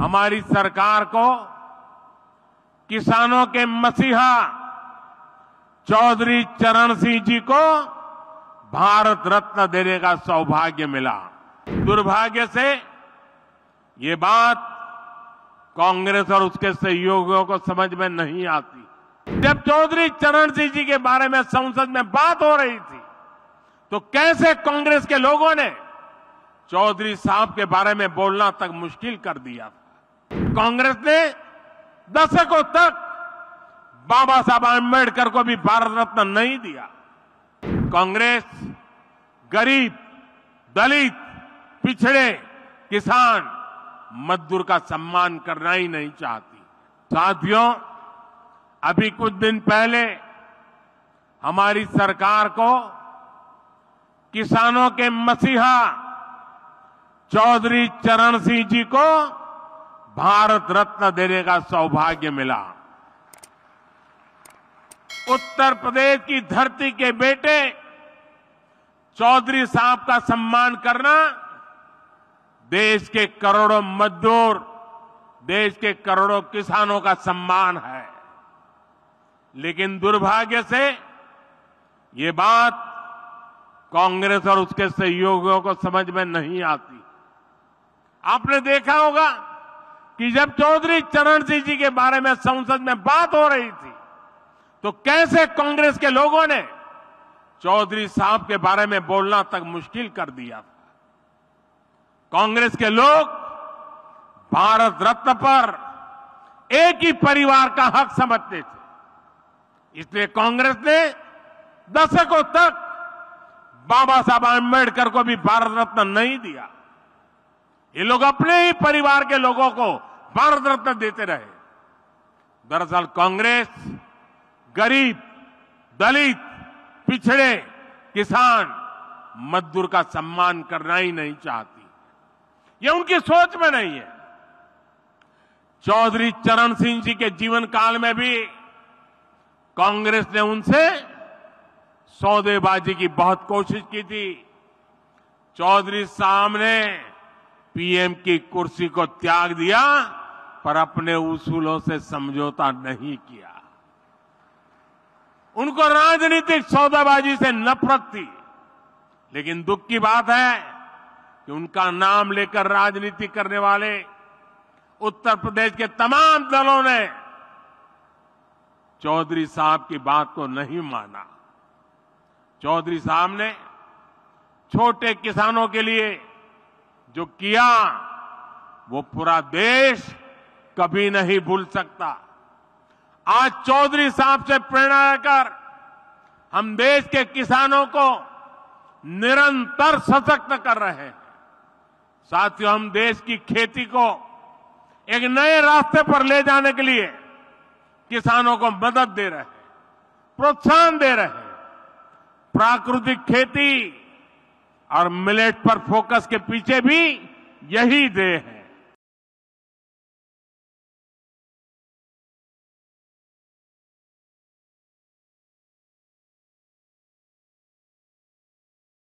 हमारी सरकार को किसानों के मसीहा चौधरी चरण सिंह जी को भारत रत्न देने का सौभाग्य मिला। दुर्भाग्य से ये बात कांग्रेस और उसके सहयोगियों को समझ में नहीं आती। जब चौधरी चरण सिंह जी के बारे में संसद में बात हो रही थी तो कैसे कांग्रेस के लोगों ने चौधरी साहब के बारे में बोलना तक मुश्किल कर दिया था। कांग्रेस ने दशकों तक बाबा साहब आंबेडकर को भी भारत रत्न नहीं दिया। कांग्रेस गरीब, दलित, पिछड़े, किसान, मजदूर का सम्मान करना ही नहीं चाहती। साथियों, अभी कुछ दिन पहले हमारी सरकार को किसानों के मसीहा चौधरी चरण सिंह जी को भारत रत्न देने का सौभाग्य मिला। उत्तर प्रदेश की धरती के बेटे चौधरी साहब का सम्मान करना देश के करोड़ों मजदूर, देश के करोड़ों किसानों का सम्मान है। लेकिन दुर्भाग्य से ये बात कांग्रेस और उसके सहयोगियों को समझ में नहीं आती। आपने देखा होगा कि जब चौधरी चरण सिंह जी के बारे में संसद में बात हो रही थी तो कैसे कांग्रेस के लोगों ने चौधरी साहब के बारे में बोलना तक मुश्किल कर दिया था। कांग्रेस के लोग भारत रत्न पर एक ही परिवार का हक समझते थे, इसलिए कांग्रेस ने दशकों तक बाबा साहब आंबेडकर को भी भारत रत्न नहीं दिया। ये लोग अपने ही परिवार के लोगों को भारत रत्न देते रहे। दरअसल कांग्रेस गरीब, दलित, पिछड़े, किसान, मजदूर का सम्मान करना ही नहीं चाहती। ये उनकी सोच में नहीं है। चौधरी चरण सिंह जी के जीवन काल में भी कांग्रेस ने उनसे सौदेबाजी की बहुत कोशिश की थी। चौधरी साहब ने पीएम की कुर्सी को त्याग दिया पर अपने उसूलों से समझौता नहीं किया। उनको राजनीतिक सौदेबाजी से नफरत थी। लेकिन दुख की बात है कि उनका नाम लेकर राजनीति करने वाले उत्तर प्रदेश के तमाम दलों ने चौधरी साहब की बात को नहीं माना। चौधरी साहब ने छोटे किसानों के लिए जो किया वो पूरा देश कभी नहीं भूल सकता। आज चौधरी साहब से प्रेरणा लेकर हम देश के किसानों को निरंतर सशक्त कर रहे हैं। साथियों, हम देश की खेती को एक नए रास्ते पर ले जाने के लिए किसानों को मदद दे रहे हैं, प्रोत्साहन दे रहे हैं। प्राकृतिक खेती और मिलेट पर फोकस के पीछे भी यही ध्येय है।